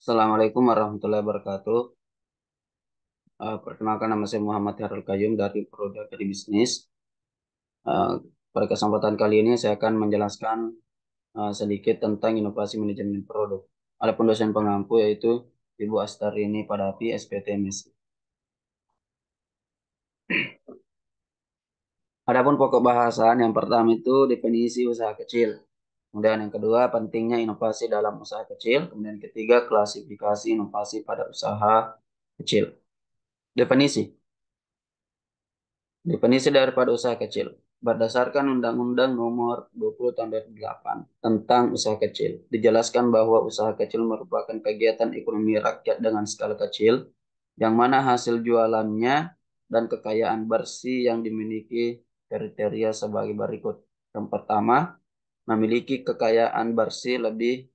Assalamualaikum warahmatullahi wabarakatuh. Perkenalkan nama saya Muhammad Harul Kayum dari Prodi Akademi Bisnis. Eh, Pada kesempatan kali ini saya akan menjelaskan sedikit tentang inovasi manajemen produk. Adapun dosen pengampu yaitu Ibu Astarini Padapi, SPTMSI. Adapun pokok bahasan yang pertama itu definisi usaha kecil. Kemudian yang kedua pentingnya inovasi dalam usaha kecil. Kemudian yang ketiga klasifikasi inovasi pada usaha kecil. Definisi. Definisi daripada usaha kecil. Berdasarkan Undang-Undang Nomor 20 Tahun 2008 tentang usaha kecil, dijelaskan bahwa usaha kecil merupakan kegiatan ekonomi rakyat dengan skala kecil, yang mana hasil jualannya dan kekayaan bersih yang dimiliki kriteria sebagai berikut. Yang pertama, memiliki kekayaan bersih lebih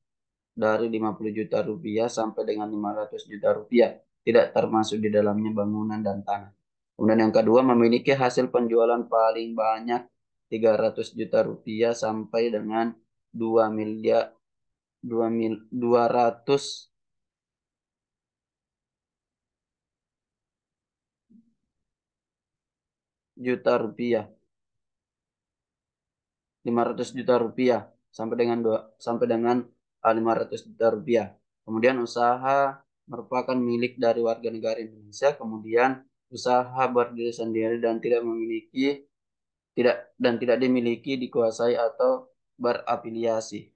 dari 50 juta rupiah sampai dengan 500 juta rupiah, tidak termasuk di dalamnya bangunan dan tanah. Kemudian yang kedua, memiliki hasil penjualan paling banyak 300 juta rupiah sampai dengan 2 miliar 200 juta rupiah, 500 juta rupiah sampai dengan 500 juta rupiah. Kemudian usaha merupakan milik dari warga negara Indonesia, kemudian usaha berdiri sendiri dan tidak dimiliki, dikuasai atau berafiliasi.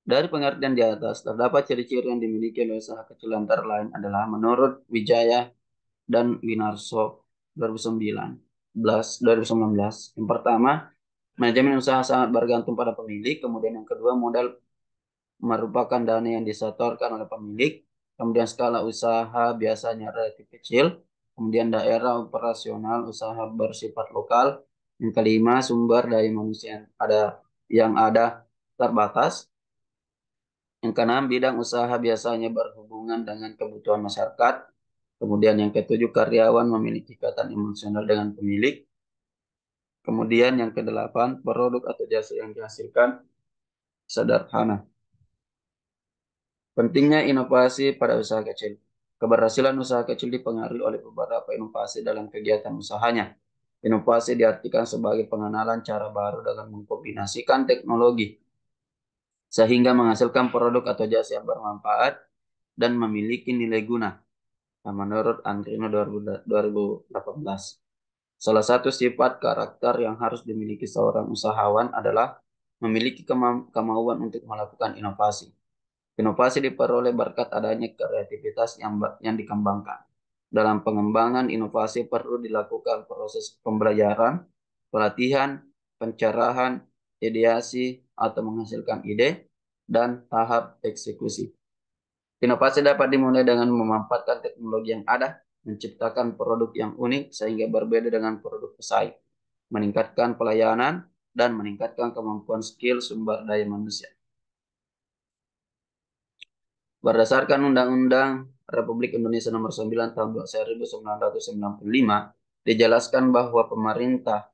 Dari pengertian di atas, terdapat ciri-ciri yang dimiliki oleh usaha kecil antara lain adalah menurut Wijaya dan Winarso 2019. Yang pertama, manajemen usaha sangat bergantung pada pemilik. Kemudian yang kedua, modal merupakan dana yang disetorkan oleh pemilik. Kemudian skala usaha biasanya relatif kecil. Kemudian daerah operasional usaha bersifat lokal. Yang kelima, sumber daya manusia yang ada terbatas. Yang keenam, bidang usaha biasanya berhubungan dengan kebutuhan masyarakat. Kemudian yang ketujuh, karyawan memiliki ikatan emosional dengan pemilik. Kemudian yang kedelapan, produk atau jasa yang dihasilkan sederhana. Pentingnya inovasi pada usaha kecil. Keberhasilan usaha kecil dipengaruhi oleh beberapa inovasi dalam kegiatan usahanya. Inovasi diartikan sebagai pengenalan cara baru dengan mengkombinasikan teknologi sehingga menghasilkan produk atau jasa yang bermanfaat dan memiliki nilai guna. Nah, menurut Andrino 2018. Salah satu sifat karakter yang harus dimiliki seorang usahawan adalah memiliki kemauan untuk melakukan inovasi. Inovasi diperoleh berkat adanya kreativitas yang dikembangkan. Dalam pengembangan inovasi perlu dilakukan proses pembelajaran, pelatihan, pencerahan, ideasi, atau menghasilkan ide, dan tahap eksekusi. Inovasi dapat dimulai dengan memanfaatkan teknologi yang ada, menciptakan produk yang unik sehingga berbeda dengan produk pesaing, meningkatkan pelayanan, dan meningkatkan kemampuan skill sumber daya manusia. Berdasarkan Undang-Undang Republik Indonesia Nomor 9 Tahun 1995, dijelaskan bahwa pemerintah,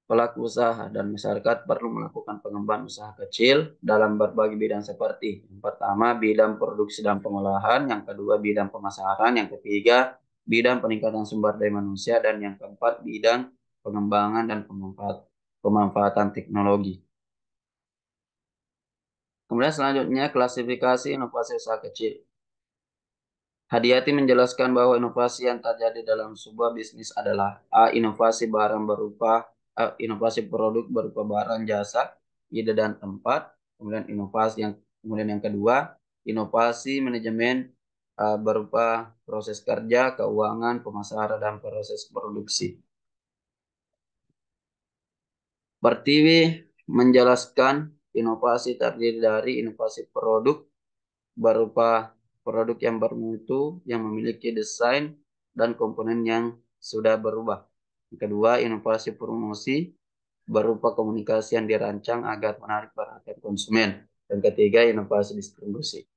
pelaku usaha, dan masyarakat perlu melakukan pengembangan usaha kecil dalam berbagai bidang seperti yang pertama, bidang produksi dan pengolahan, yang kedua, bidang pemasaran, yang ketiga, bidang peningkatan sumber daya manusia, dan yang keempat, bidang pengembangan dan pemanfaatan teknologi. Kemudian selanjutnya, klasifikasi inovasi usaha kecil. Hadiati menjelaskan bahwa inovasi yang terjadi dalam sebuah bisnis adalah A. Inovasi produk berupa barang, jasa, ide dan tempat. Kemudian yang kedua, inovasi manajemen berupa proses kerja, keuangan, pemasaran dan proses produksi. Pertiwi menjelaskan inovasi terdiri dari inovasi produk berupa produk yang bermutu, yang memiliki desain dan komponen yang sudah berubah. Yang kedua, inovasi promosi berupa komunikasi yang dirancang agar menarik perhatian konsumen. Dan ketiga, inovasi distribusi.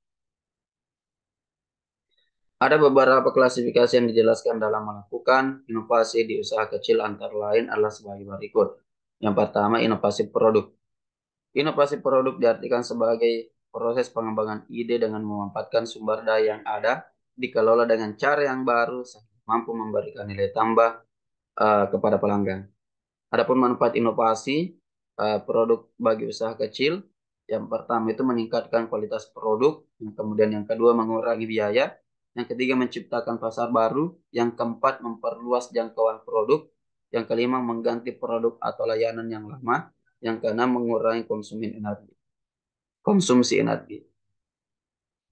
Ada beberapa klasifikasi yang dijelaskan dalam melakukan inovasi di usaha kecil, antara lain adalah sebagai berikut. Yang pertama, inovasi produk. Inovasi produk diartikan sebagai proses pengembangan ide dengan memanfaatkan sumber daya yang ada, dikelola dengan cara yang baru, mampu memberikan nilai tambah kepada pelanggan. Adapun manfaat inovasi produk bagi usaha kecil, yang pertama itu meningkatkan kualitas produk, yang kemudian yang kedua mengurangi biaya, yang ketiga menciptakan pasar baru, yang keempat memperluas jangkauan produk, yang kelima mengganti produk atau layanan yang lama, yang keenam mengurangi konsumsi energi.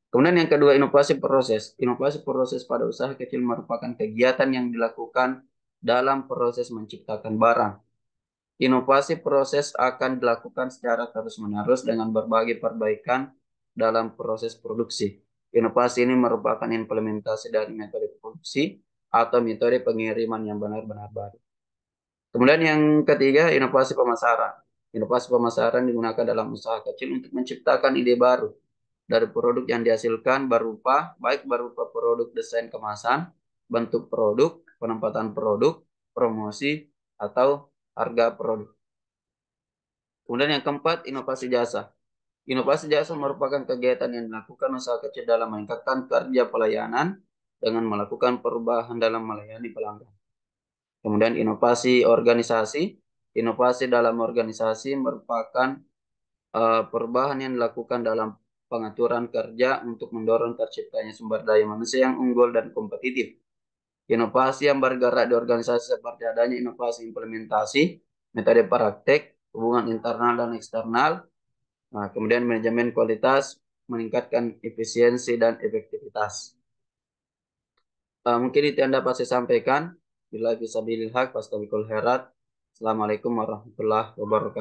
Kemudian yang kedua inovasi proses. Inovasi proses pada usaha kecil merupakan kegiatan yang dilakukan dalam proses menciptakan barang. Inovasi proses akan dilakukan secara terus-menerus dengan berbagai perbaikan dalam proses produksi. Inovasi ini merupakan implementasi dari metode produksi atau metode pengiriman yang benar-benar baru. Kemudian yang ketiga, inovasi pemasaran. Inovasi pemasaran digunakan dalam usaha kecil untuk menciptakan ide baru dari produk yang dihasilkan baik berupa produk desain kemasan, bentuk produk, penempatan produk, promosi, atau harga produk. Kemudian yang keempat, inovasi jasa. Inovasi jasa merupakan kegiatan yang dilakukan usaha kecil dalam meningkatkan kerja pelayanan dengan melakukan perubahan dalam melayani pelanggan. Kemudian inovasi organisasi. Inovasi dalam organisasi merupakan perubahan yang dilakukan dalam pengaturan kerja untuk mendorong terciptanya sumber daya manusia yang unggul dan kompetitif. Inovasi yang bergerak di organisasi seperti adanya inovasi implementasi, metode praktek, hubungan internal dan eksternal, kemudian manajemen kualitas, meningkatkan efisiensi dan efektivitas. Mungkin itu yang dapat saya sampaikan. Bila bisa bilhaq, fastabikul khairat. Assalamualaikum warahmatullahi wabarakatuh.